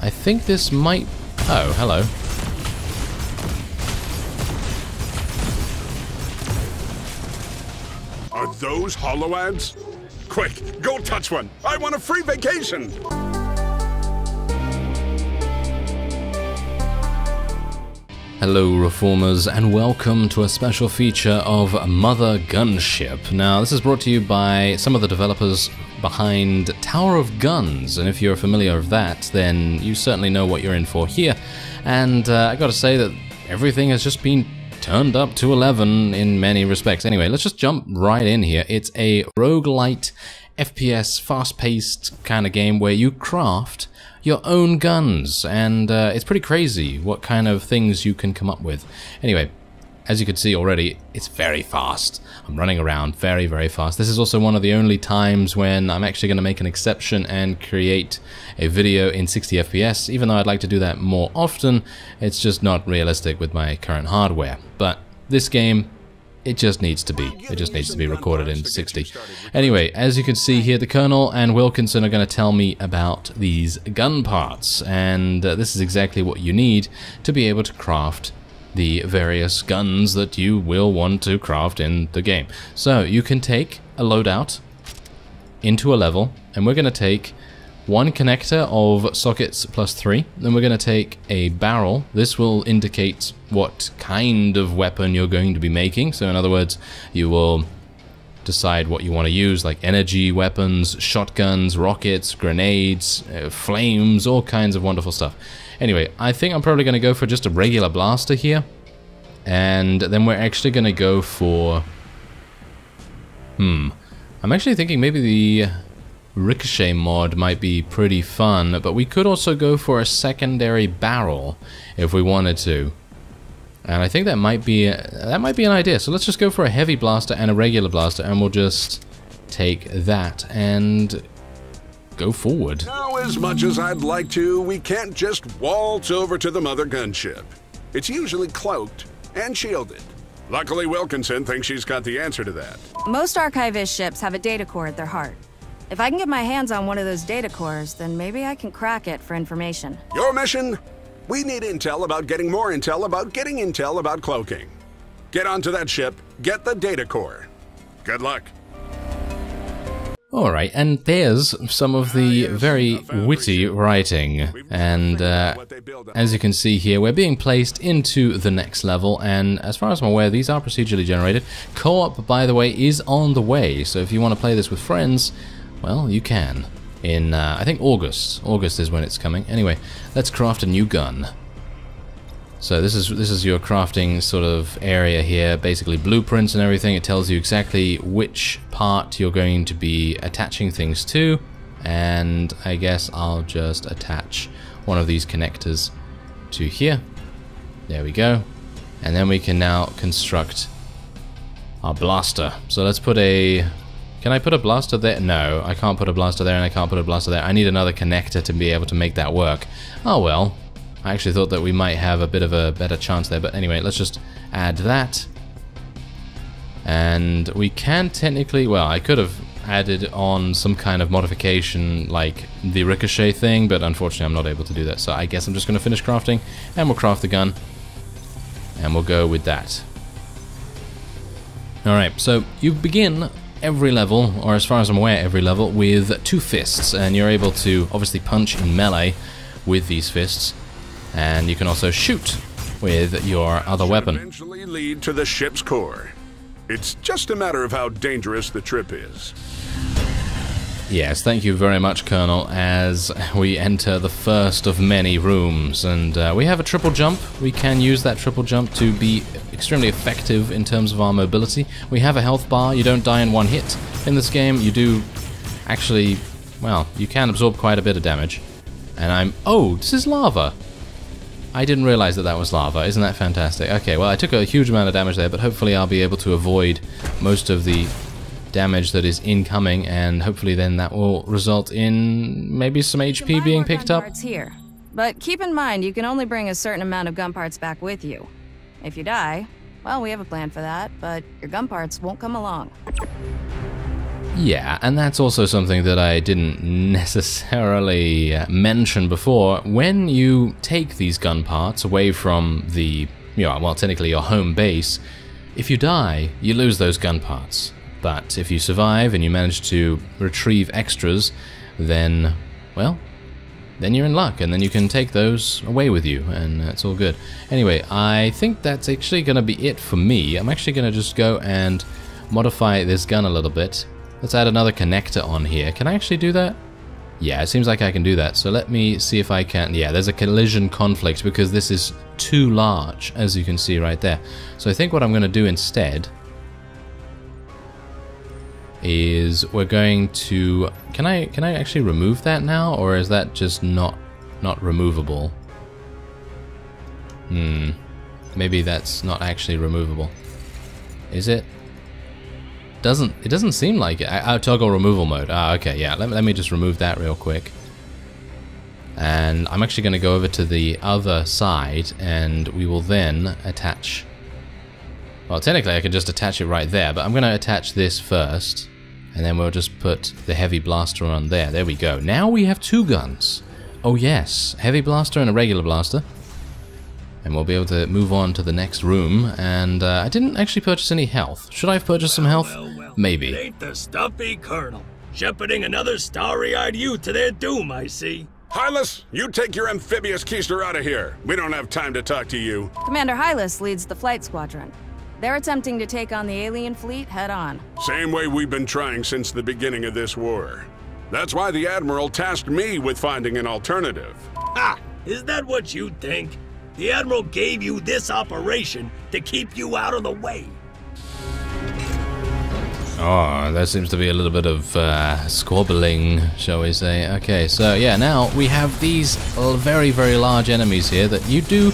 I think this might... Oh, hello. Are those holoads? Quick, go touch one. I want a free vacation. Hello Reformers, and welcome to a special feature of MOTHERGUNSHIP. Now, this is brought to you by some of the developers behind Tower of Guns, and if you're familiar with that, then you certainly know what you're in for here. And I gotta say that everything has just been turned up to 11 in many respects. Anyway, let's just jump right in here. It's a roguelite, FPS, fast-paced kind of game where you craft your own guns, and it's pretty crazy what kind of things you can come up with. Anyway, as you can see already, it's very fast. I'm running around very, very fast. This is also one of the only times when I'm actually going to make an exception and create a video in 60 FPS. Even though I'd like to do that more often, it's just not realistic with my current hardware. But this game, it just needs to be. It just needs to be recorded in 60. Anyway, as you can see here, the Colonel and Wilkinson are going to tell me about these gun parts, and this is exactly what you need to be able to craft the various guns that you will want to craft in the game. So you can take a loadout into a level, and we're going to take one connector of sockets +3, then we're going to take a barrel. This will indicate what kind of weapon you're going to be making. So in other words, you will decide what you want to use, like energy weapons, shotguns, rockets, grenades, flames, all kinds of wonderful stuff. Anyway, I think I'm probably going to go for just a regular blaster here, and then we're actually going to go for... I'm actually thinking maybe the Ricochet mod might be pretty fun, but we could also go for a secondary barrel if we wanted to. And I think that might be an idea. So let's just go for a heavy blaster and a regular blaster, and we'll just take that and go forward. Now, as much as I'd like to, we can't just waltz over to the mother gunship. It's usually cloaked and shielded. Luckily, Wilkinson thinks she's got the answer to that. Most archivist ships have a data core at their heart. If I can get my hands on one of those data cores, then maybe I can crack it for information. Your mission? We need intel about getting more intel about getting intel about cloaking. Get onto that ship, get the data core. Good luck. Alright, and there's some of the very witty writing, and as you can see here, we're being placed into the next level, and as far as I'm aware, these are procedurally generated. Co-op, by the way, is on the way, so if you want to play this with friends, well, you can. In, I think August. August is when it's coming. Anyway, let's craft a new gun. So this is your crafting sort of area here, basically blueprints and everything. It tells you exactly which part you're going to be attaching things to, and I guess I'll just attach one of these connectors to here. There we go. And then we can now construct our blaster. So let's put a... Can I put a blaster there? No, I can't put a blaster there, and I can't put a blaster there. I need another connector to be able to make that work. Oh well. I actually thought that we might have a bit of a better chance there, but anyway, let's just add that. And we can technically... Well, I could have added on some kind of modification, like the ricochet thing, but unfortunately I'm not able to do that. So I guess I'm just going to finish crafting, and we'll craft the gun, and we'll go with that. Alright, so you begin every level, or as far as I'm aware, every level, with 2 fists, and you're able to obviously punch in melee with these fists, and you can also shoot with your other weapon. Eventually lead to the ship's core. It's just a matter of how dangerous the trip is. Yes, thank you very much, Colonel, as we enter the first of many rooms, and we have a triple jump. We can use that triple jump to be extremely effective in terms of our mobility. We have a health bar. You don't die in one hit in this game. You do actually, well, you can absorb quite a bit of damage. And oh, this is lava. I didn't realize that that was lava. Isn't that fantastic? Okay, well, I took a huge amount of damage there, but hopefully I'll be able to avoid most of the damage that is incoming, and hopefully then that will result in maybe some HP being picked up. Here. But keep in mind, you can only bring a certain amount of gun parts back with you. If you die, well, we have a plan for that, but your gun parts won't come along. Yeah, and that's also something that I didn't necessarily mention before. When you take these gun parts away from the, well, technically your home base, if you die, you lose those gun parts. But if you survive and you manage to retrieve extras, then, well, then you're in luck, and then you can take those away with you, and it's all good. Anyway, I think that's actually going to be it for me. I'm actually going to just go and modify this gun a little bit. Let's add another connector on here. Can I actually do that? Yeah, it seems like I can do that. So let me see if I can. Yeah, there's a collision conflict because this is too large, as you can see right there. So I think what I'm going to do instead is we're going to... Can I actually remove that now, or is that just not removable? Maybe that's not actually removable. Is it? It doesn't seem like it. Toggle removal mode. Ah, okay, yeah. Let me just remove that real quick. And I'm actually going to go over to the other side, and we will then attach... Well, technically I could just attach it right there, but I'm going to attach this first, and then we'll just put the heavy blaster on there. There we go. Now we have two guns. Oh yes, heavy blaster and a regular blaster. And we'll be able to move on to the next room. And I didn't actually purchase any health. Should I have purchased some health? Well, maybe. It ain't the stuffy colonel. Shepherding another starry-eyed youth to their doom, I see. Hylas, you take your amphibious keister out of here. We don't have time to talk to you. Commander Hylas leads the flight squadron. They're attempting to take on the alien fleet head-on. Same way we've been trying since the beginning of this war. That's why the Admiral tasked me with finding an alternative. Ha! Is that what you think? The Admiral gave you this operation to keep you out of the way. Oh, there seems to be a little bit of squabbling, shall we say. Okay, so yeah, now we have these very, very large enemies here that you do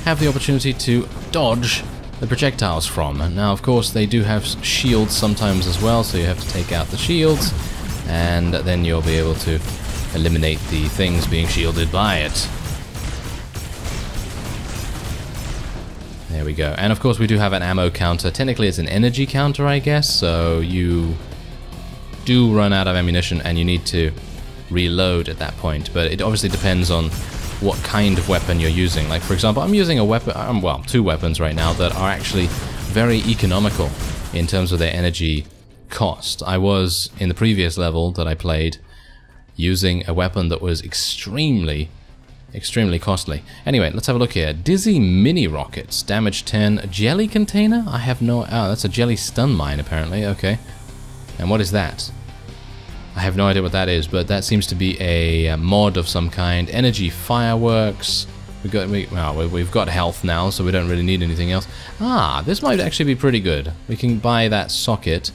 have the opportunity to dodge the projectiles from. And now, of course, they do have shields sometimes as well, so you have to take out the shields, and then you'll be able to eliminate the things being shielded by it. There we go. And of course we do have an ammo counter. Technically it's an energy counter, I guess, so you do run out of ammunition and you need to reload at that point. But it obviously depends on what kind of weapon you're using. Like, for example, I'm using a weapon, well, two weapons right now that are actually very economical in terms of their energy cost. I was, in the previous level that I played, using a weapon that was extremely costly. Anyway, let's have a look here. Dizzy mini rockets, damage 10. Jelly container? I have no... Oh, that's a jelly stun mine, apparently. Okay. And what is that? I have no idea what that is, but that seems to be a mod of some kind. Energy fireworks. We've got health now, so we don't really need anything else. Ah, this might actually be pretty good. We can buy that socket.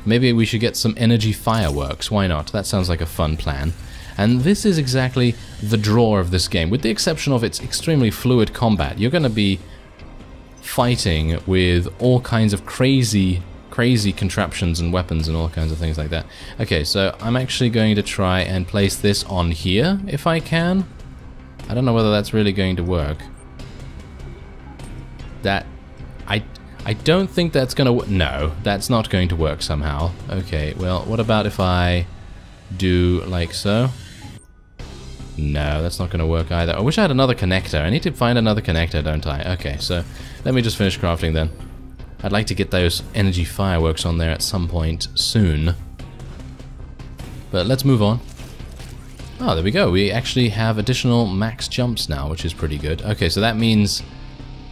Maybe we should get some energy fireworks. Why not? That sounds like a fun plan. And this is exactly the draw of this game, with the exception of its extremely fluid combat. You're going to be fighting with all kinds of crazy contraptions and weapons and all kinds of things like that. Okay, so I'm actually going to try and place this on here, if I can. I don't know whether that's really going to work. I don't think that's going to... No, that's not going to work somehow. Okay, well, what about if I do like so? No, that's not going to work either. I wish I had another connector. I need to find another connector, don't I? Okay, so let me just finish crafting then. I'd like to get those energy fireworks on there at some point soon. But let's move on. Oh, there we go. We actually have additional max jumps now, which is pretty good. Okay, so that means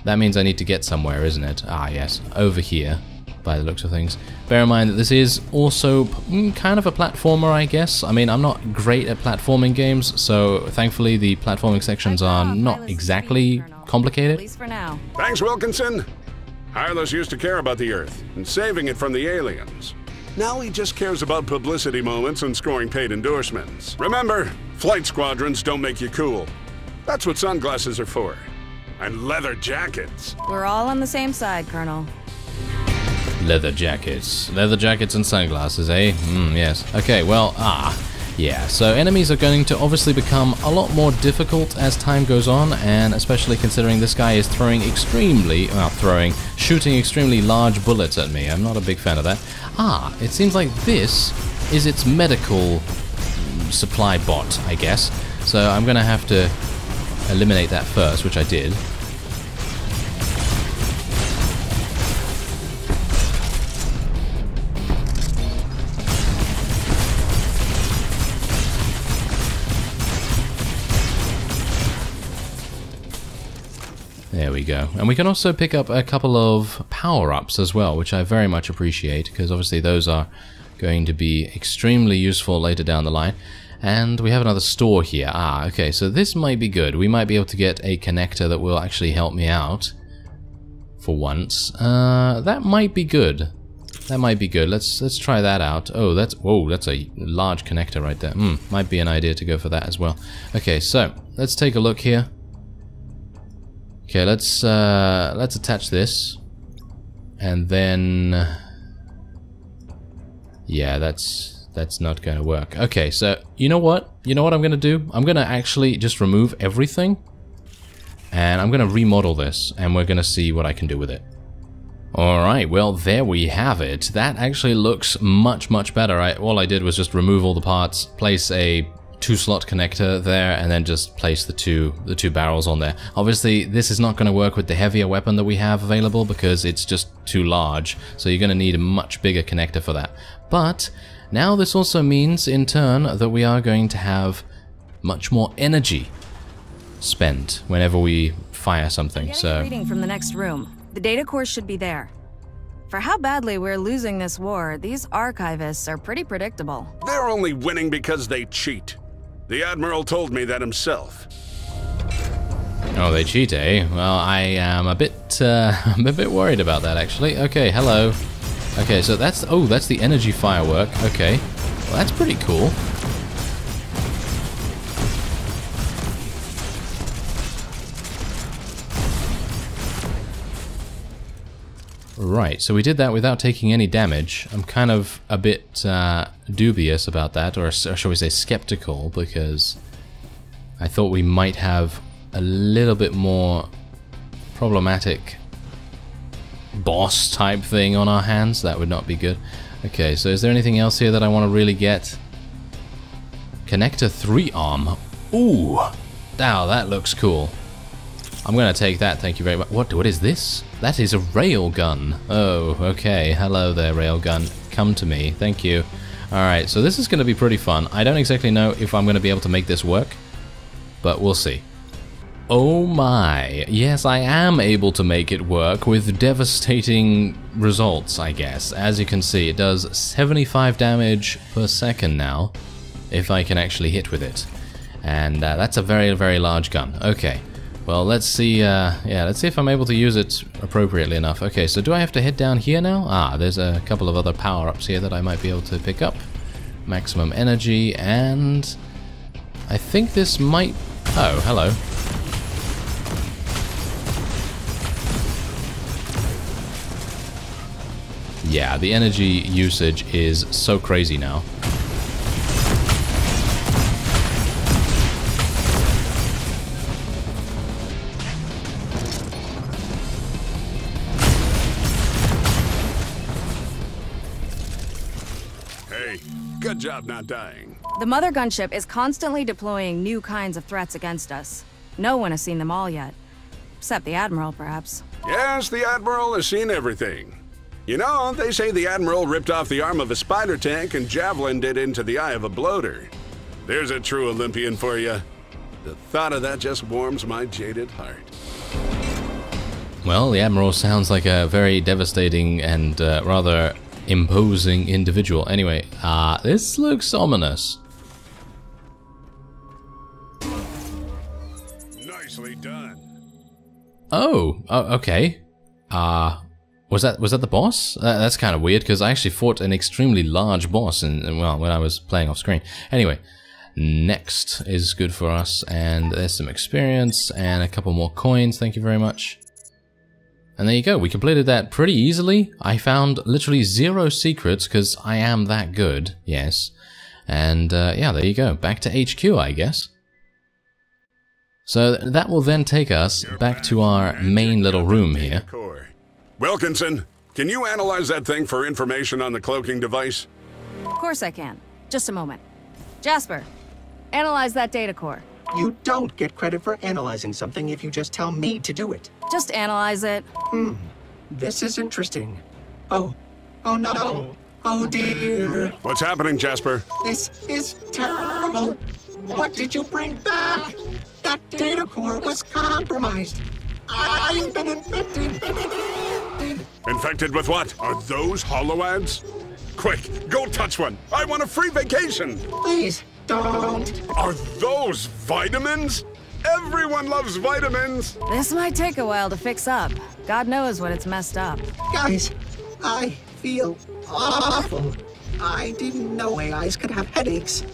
I need to get somewhere, isn't it? Ah, yes, over here, by the looks of things. Bear in mind that this is also kind of a platformer, I guess. I mean, I'm not great at platforming games, so thankfully the platforming sections are not exactly complicated. At least for now. Thanks, Wilkinson. Hylas used to care about the Earth and saving it from the aliens. Now he just cares about publicity moments and scoring paid endorsements. Remember, flight squadrons don't make you cool. That's what sunglasses are for. And leather jackets. We're all on the same side, Colonel. Leather jackets and sunglasses, eh? Yes. Okay, well, Yeah, so enemies are going to obviously become a lot more difficult as time goes on, and especially considering this guy is shooting extremely large bullets at me. I'm not a big fan of that. Ah, it seems like this is its medical supply bot, I guess. So I'm gonna have to eliminate that first, which I did. There we go. And we can also pick up a couple of power-ups as well, which I very much appreciate, because obviously those are going to be extremely useful later down the line. And we have another store here. Ah, okay, so this might be good. We might be able to get a connector that will actually help me out for once. That might be good. That might be good. Let's try that out. Oh, that's a large connector right there. Might be an idea to go for that as well. Okay, so let's take a look here. Okay, let's attach this, and then yeah, that's not going to work. Okay, so you know what I'm going to do? I'm going to actually just remove everything, and I'm going to remodel this, and we're going to see what I can do with it. Alright, well, there we have it. That actually looks much better. All I did was just remove all the parts, place a 2-slot connector there, and then just place the two barrels on there. Obviously, this is not going to work with the heavier weapon that we have available because it's just too large, so you're going to need a much bigger connector for that. But now this also means, in turn, that we are going to have much more energy spent whenever we fire something. So, reading from the next room. The data core should be there. For how badly we're losing this war, these archivists are pretty predictable. They're only winning because they cheat. The Admiral told me that himself. Oh, they cheat, eh? Well, I am a bit worried about that, actually. Okay, hello. Okay, so that's the energy firework. Okay, well, that's pretty cool. Right, so we did that without taking any damage. I'm kind of a bit dubious about that, or shall we say skeptical, because I thought we might have a little bit more problematic boss type thing on our hands. That would not be good. Okay, so is there anything else here that I want to really get? Connector 3 arm. Ooh, wow, that looks cool. I'm gonna take that, thank you very much. What is this? That is a railgun. Oh, okay. Hello there, railgun. Come to me. Thank you. Alright, so this is gonna be pretty fun. I don't exactly know if I'm gonna be able to make this work, but we'll see. Oh my. Yes, I am able to make it work with devastating results, I guess. As you can see, it does 75 damage per second now, if I can actually hit with it. And that's a very large gun. Okay. Well, let's see, let's see if I'm able to use it appropriately enough. Okay, so do I have to head down here now? Ah, there's a couple of other power-ups here that I might be able to pick up. Maximum energy, and I think this might... Oh, hello. Yeah, the energy usage is so crazy now. Good job not dying. The Mother Gunship is constantly deploying new kinds of threats against us. No one has seen them all yet. Except the Admiral, perhaps. Yes, the Admiral has seen everything. You know, they say the Admiral ripped off the arm of a spider tank and javelined it into the eye of a bloater. There's a true Olympian for you. The thought of that just warms my jaded heart. Well, the Admiral sounds like a very devastating and rather imposing individual. Anyway, this looks ominous. Nicely done. Oh, okay. Was that the boss? That's kind of weird because I actually fought an extremely large boss well, when I was playing off screen. Anyway, next is good for us, and there's some experience and a couple more coins. Thank you very much. And there you go, we completed that pretty easily. I found literally 0 secrets because I am that good, yes. And yeah, there you go. Back to HQ, I guess. So that will then take us back to our main little room here. Wilkinson, can you analyze that thing for information on the cloaking device? Of course I can. Just a moment. Jasper, analyze that data core. You don't get credit for analyzing something if you just tell me to do it. Just analyze it. This is interesting. Oh no. Oh dear. What's happening, Jasper? This is terrible. What did you bring back? That data core was compromised. I've been infected. Infected with what? Are those holoads? Quick, go touch one. I want a free vacation. Please, don't. Are those vitamins? Everyone loves vitamins. This might take a while to fix up. God knows what it's messed up. Guys, I feel awful. I didn't know AIs could have headaches.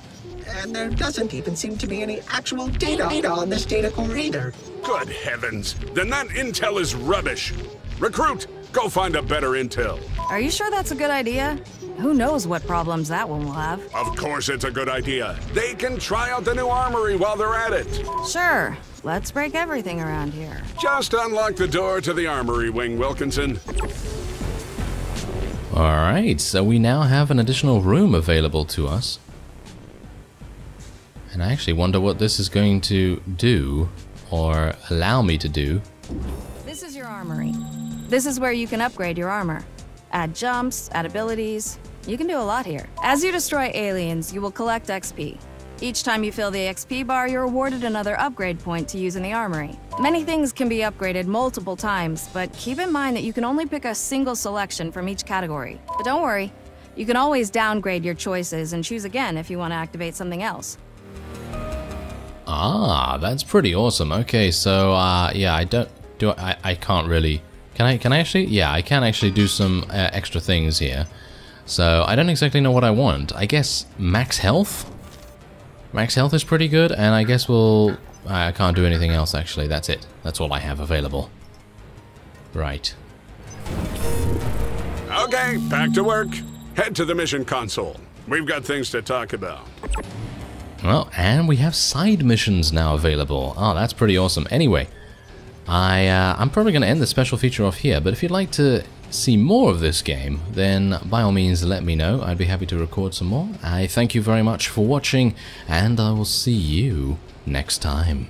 And there doesn't even seem to be any actual data on this data core either. Good heavens. Then that intel is rubbish. Recruit, go find a better intel. Are you sure that's a good idea? Who knows what problems that one will have? Of course it's a good idea. They can try out the new armory while they're at it. Sure. Let's break everything around here. Just unlock the door to the armory wing, Wilkinson. Alright, so we now have an additional room available to us. And I actually wonder what this is going to do, or allow me to do. This is your armory. This is where you can upgrade your armor. Add jumps, add abilities. You can do a lot here. As you destroy aliens, you will collect XP. Each time you fill the XP bar, you're awarded another upgrade point to use in the armory. Many things can be upgraded multiple times, but keep in mind that you can only pick a single selection from each category. But don't worry, you can always downgrade your choices and choose again if you want to activate something else. Ah, that's pretty awesome. Okay, so yeah, I can't really. Can I actually? Yeah, I can actually do some extra things here. So I don't exactly know what I want. I guess max health. Max health is pretty good, and I guess I can't do anything else actually. That's it. That's all I have available. Right. Okay, back to work. Head to the mission console. We've got things to talk about. Well, and we have side missions now available. Oh, that's pretty awesome. Anyway, I'm probably going to end the special feature off here, but if you'd like to see more of this game, then by all means let me know. I'd be happy to record some more. I thank you very much for watching, and I will see you next time.